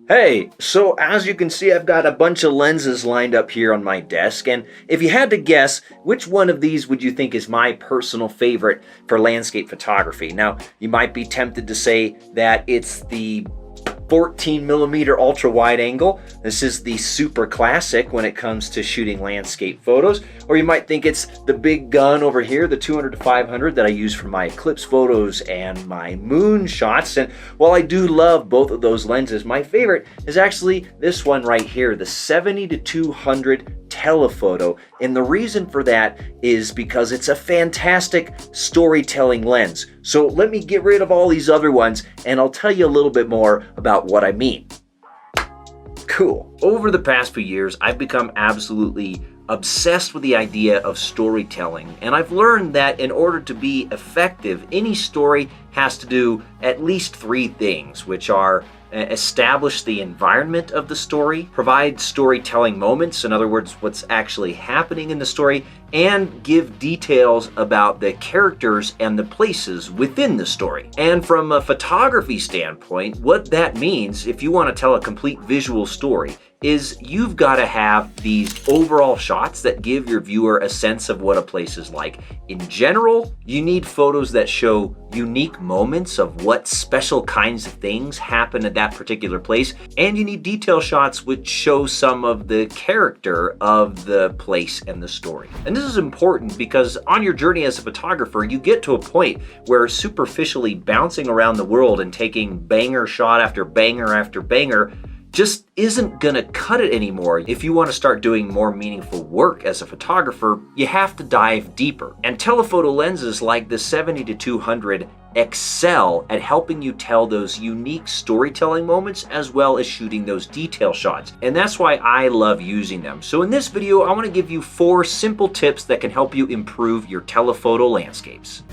Hey, so as you can see, I've got a bunch of lenses lined up here on my desk, and if you had to guess, which one of these would you think is my personal favorite for landscape photography? Now, you might be tempted to say that it's the 14mm ultra wide angle. This is the super classic when it comes to shooting landscape photos. Or you might think it's the big gun over here, the 200 to 500 that I use for my eclipse photos and my moon shots. And while I do love both of those lenses, my favorite is actually this one right here, the 70 to 200 telephoto. And the reason for that is because it's a fantastic storytelling lens. So let me get rid of all these other ones and I'll tell you a little bit more about what I mean. Cool. Over the past few years, I've become absolutely obsessed with the idea of storytelling, and I've learned that in order to be effective, any story has to do at least three things, which are establish the environment of the story, provide storytelling moments, in other words, what's actually happening in the story, and give details about the characters and the places within the story. And from a photography standpoint, what that means, if you want to tell a complete visual story, is you've got to have these overall shots that give your viewer a sense of what a place is like. In general, you need photos that show unique moments of what special kinds of things happen at that particular place, and you need detail shots which show some of the character of the place and the story. And this is important because on your journey as a photographer, you get to a point where superficially bouncing around the world and taking banger shot after banger just isn't gonna cut it anymore. If you want to start doing more meaningful work as a photographer, you have to dive deeper. And telephoto lenses like the 70 to 200 excel at helping you tell those unique storytelling moments as well as shooting those detail shots. And that's why I love using them. So in this video, I want to give you 4 simple tips that can help you improve your telephoto landscapes.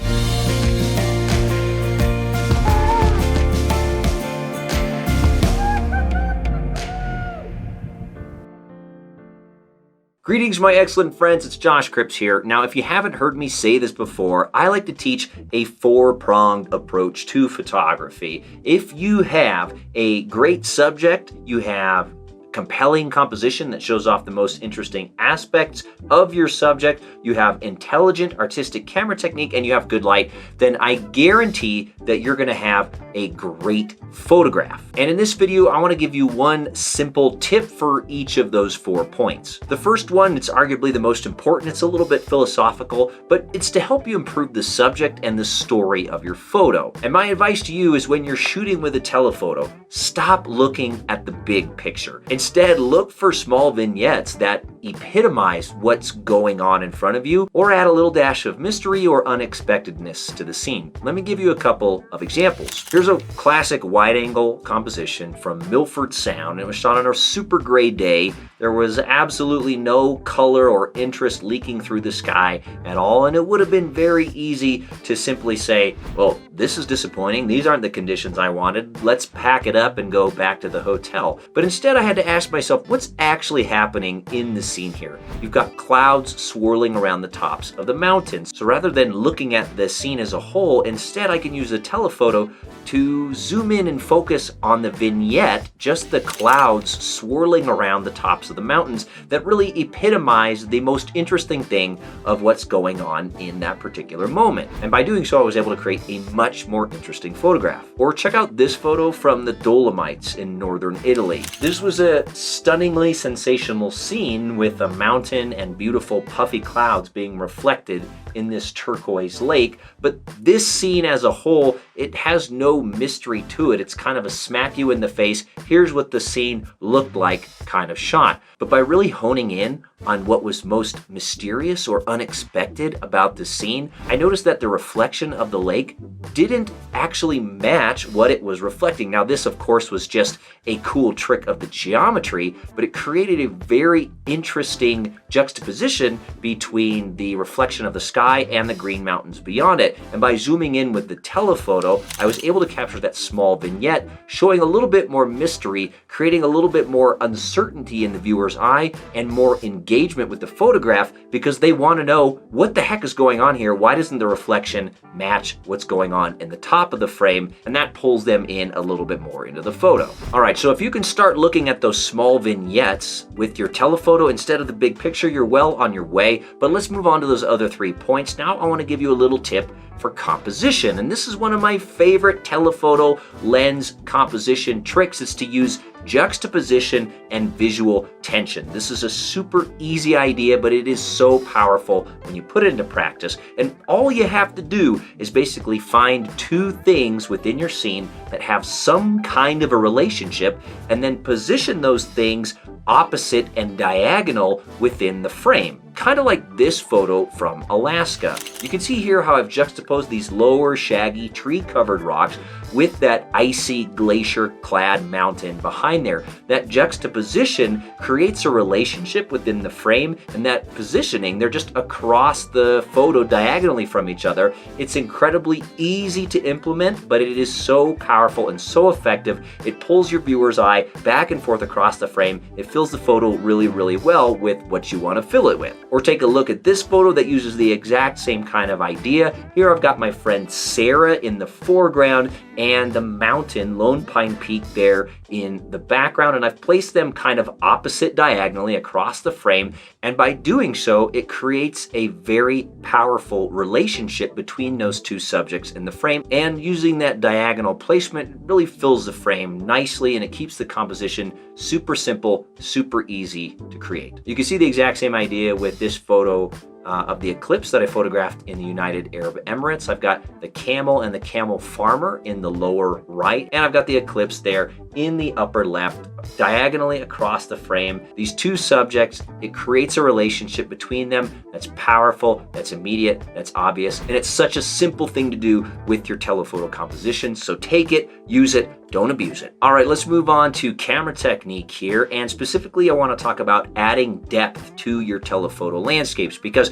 Greetings, my excellent friends, it's Josh Cripps here. Now, if you haven't heard me say this before, I like to teach a 4-pronged approach to photography. If you have a great subject, you have compelling composition that shows off the most interesting aspects of your subject, you have intelligent artistic camera technique, and you have good light, then I guarantee that you're gonna have a great photograph. And in this video, I wanna give you one simple tip for each of those 4 points. The first one, it's arguably the most important, it's a little bit philosophical, but it's to help you improve the subject and the story of your photo. And my advice to you is when you're shooting with a telephoto, stop looking at the big picture. Instead, look for small vignettes that epitomize what's going on in front of you or add a little dash of mystery or unexpectedness to the scene. Let me give you a couple of examples. Here's a classic wide-angle composition from Milford Sound. It was shot on a super gray day. There was absolutely no color or interest leaking through the sky at all, and it would have been very easy to simply say, well, this is disappointing. These aren't the conditions I wanted. Let's pack it up and go back to the hotel. But instead, I had to ask myself, what's actually happening in the scene here? You've got clouds swirling around the tops of the mountains. So rather than looking at the scene as a whole, instead I can use a telephoto to zoom in and focus on the vignette, just the clouds swirling around the tops of the mountains that really epitomize the most interesting thing of what's going on in that particular moment. And by doing so, I was able to create a much more interesting photograph. Or check out this photo from the Dolomites in northern Italy. This was a stunningly sensational scene with a mountain and beautiful puffy clouds being reflected in this turquoise lake, but this scene as a whole, it has no mystery to it. It's kind of a smack you in the face, here's what the scene looked like kind of shot. But by really honing in on what was most mysterious or unexpected about the scene, I noticed that the reflection of the lake didn't actually match what it was reflecting. Now, this of course was just a cool trick of the geometry, but it created a very interesting juxtaposition between the reflection of the sky sky and the green mountains beyond it. And by zooming in with the telephoto, I was able to capture that small vignette, showing a little bit more mystery, creating a little bit more uncertainty in the viewer's eye and more engagement with the photograph, because they want to know what the heck is going on here. Why doesn't the reflection match what's going on in the top of the frame? And that pulls them in a little bit more into the photo. All right, so if you can start looking at those small vignettes with your telephoto instead of the big picture, you're well on your way. But let's move on to those other 3 points. Now I want to give you a little tip for composition. And this is one of my favorite telephoto lens composition tricks. It's to use juxtaposition and visual tension. This is a super easy idea, but it is so powerful when you put it into practice. And all you have to do is basically find 2 things within your scene that have some kind of a relationship, and then position those things opposite and diagonal within the frame. Kind of like this photo from Alaska. You can see here how I've juxtaposed these lower, shaggy, tree-covered rocks with that icy, glacier-clad mountain behind there. That juxtaposition creates a relationship within the frame, and that positioning, they're just across the photo diagonally from each other. It's incredibly easy to implement, but it is so powerful and so effective. It pulls your viewer's eye back and forth across the frame. It fills the photo really, really well with what you want to fill it with. Or take a look at this photo that uses the exact same kind of idea. Here I've got my friend Sarah in the foreground and the mountain, Lone Pine Peak, there in the background, and I've placed them kind of opposite diagonally across the frame, and by doing so, it creates a very powerful relationship between those 2 subjects in the frame, and using that diagonal placement really fills the frame nicely, and it keeps the composition super simple, super easy to create. You can see the exact same idea with this photo of the eclipse that I photographed in the United Arab Emirates. I've got the camel and the camel farmer in the lower right, and I've got the eclipse there in the upper left, diagonally across the frame. These 2 subjects, it creates a relationship between them that's powerful, that's immediate, that's obvious, and it's such a simple thing to do with your telephoto composition. So take it, use it, don't abuse it. All right, let's move on to camera technique here, and specifically I want to talk about adding depth to your telephoto landscapes, because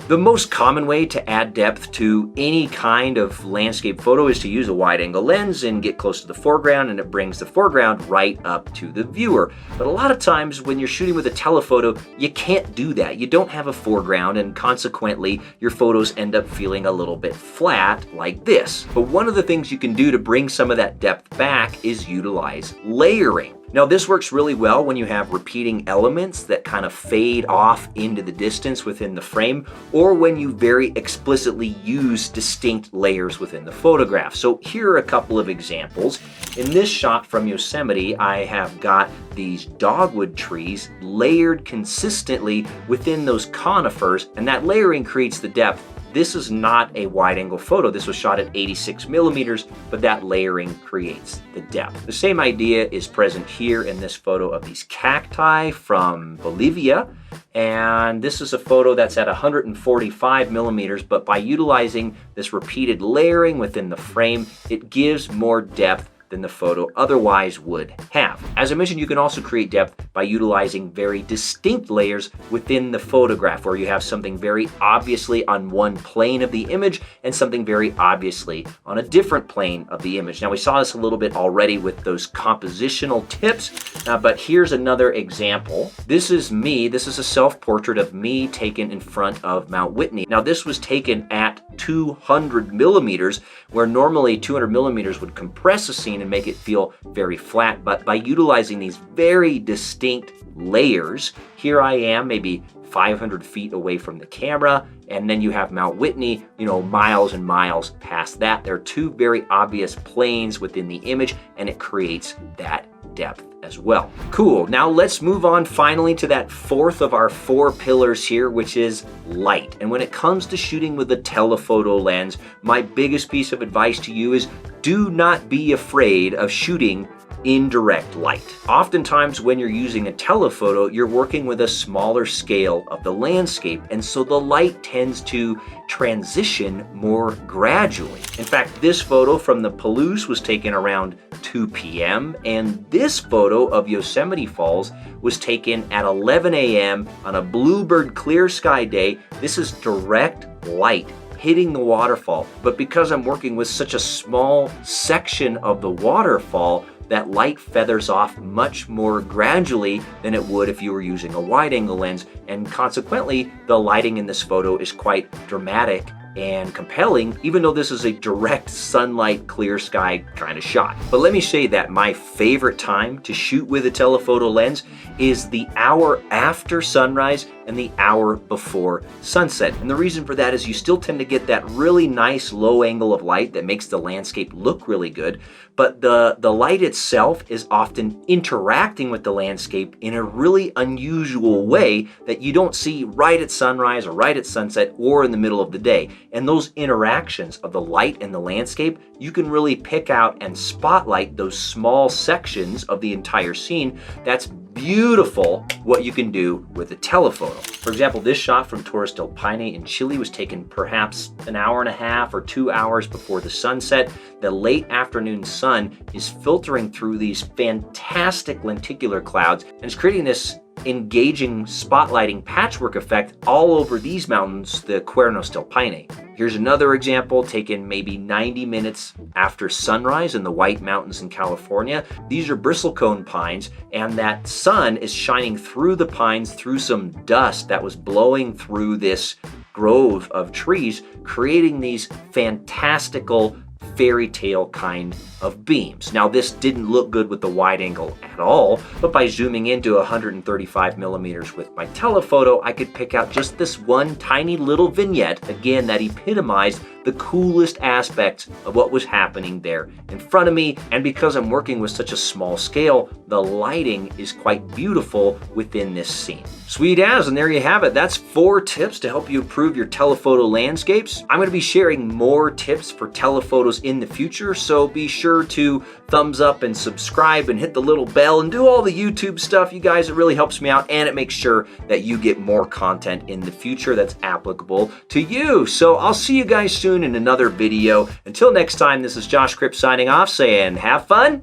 the most common way to add depth to any kind of landscape photo is to use a wide-angle lens and get close to the foreground, and it brings the foreground right up to the viewer. But a lot of times when you're shooting with a telephoto, you can't do that. You don't have a foreground, and consequently, your photos end up feeling a little bit flat like this. But one of the things you can do to bring some of that depth back is utilize layering. Now, this works really well when you have repeating elements that kind of fade off into the distance within the frame, or when you very explicitly use distinct layers within the photograph. So here are a couple of examples. In this shot from Yosemite, I have got these dogwood trees layered consistently within those conifers, and that layering creates the depth. This is not a wide-angle photo. This was shot at 86 millimeters, but that layering creates the depth. The same idea is present here in this photo of these cacti from Bolivia. And this is a photo that's at 145 millimeters, but by utilizing this repeated layering within the frame, it gives more depth than the photo otherwise would have. As I mentioned, you can also create depth by utilizing very distinct layers within the photograph, where you have something very obviously on one plane of the image and something very obviously on a different plane of the image. Now, we saw this a little bit already with those compositional tips, but here's another example. This is me. This is a self-portrait of me taken in front of Mount Whitney. Now, this was taken at 200 millimeters, where normally 200 millimeters would compress a scene and make it feel very flat. But by utilizing these very distinct layers, here I am maybe 500 feet away from the camera, and then you have Mount Whitney, miles and miles past that. There are 2 very obvious planes within the image, and it creates that depth as well. Cool. Now let's move on finally to that 4th of our 4 pillars here, which is light. And when it comes to shooting with a telephoto lens, my biggest piece of advice to you is do not be afraid of shooting indirect light. Oftentimes when you're using a telephoto, you're working with a smaller scale of the landscape, and so the light tends to transition more gradually. In fact, this photo from the Palouse was taken around 2 p.m. and this photo of Yosemite Falls was taken at 11 a.m. on a bluebird clear sky day. This is direct light hitting the waterfall. But because I'm working with such a small section of the waterfall, that light feathers off much more gradually than it would if you were using a wide-angle lens, and consequently, the lighting in this photo is quite dramatic and compelling, even though this is a direct sunlight, clear sky kind of shot. But let me say that my favorite time to shoot with a telephoto lens is the hour after sunrise and the hour before sunset. And the reason for that is you still tend to get that really nice low angle of light that makes the landscape look really good, but the light itself is often interacting with the landscape in a really unusual way that you don't see right at sunrise or right at sunset or in the middle of the day. And those interactions of the light and the landscape, you can really pick out and spotlight those small sections of the entire scene. That's beautiful what you can do with a telephoto. For example, this shot from Torres del Paine in Chile was taken perhaps an hour and a half or 2 hours before the sunset. The late afternoon sun is filtering through these fantastic lenticular clouds and is creating this engaging spotlighting patchwork effect all over these mountains, the Cuernos del Paine. Here's another example taken maybe 90 minutes after sunrise in the White Mountains in California. These are bristlecone pines, and that sun is shining through the pines through some dust that was blowing through this grove of trees, creating these fantastical fairy tale kind of beams. Now, this didn't look good with the wide angle at all, but by zooming into 135 millimeters with my telephoto, I could pick out just this one tiny little vignette, again, that epitomized the coolest aspects of what was happening there in front of me. And because I'm working with such a small scale, the lighting is quite beautiful within this scene. Sweet as, and there you have it. That's 4 tips to help you improve your telephoto landscapes. I'm going to be sharing more tips for telephotos in the future, so be sure to thumbs up and subscribe and hit the little bell and do all the YouTube stuff, you guys. It really helps me out, and it makes sure that you get more content in the future that's applicable to you. So I'll see you guys soon in another video. Until next time, this is Josh Cripps signing off, saying have fun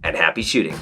and happy shooting.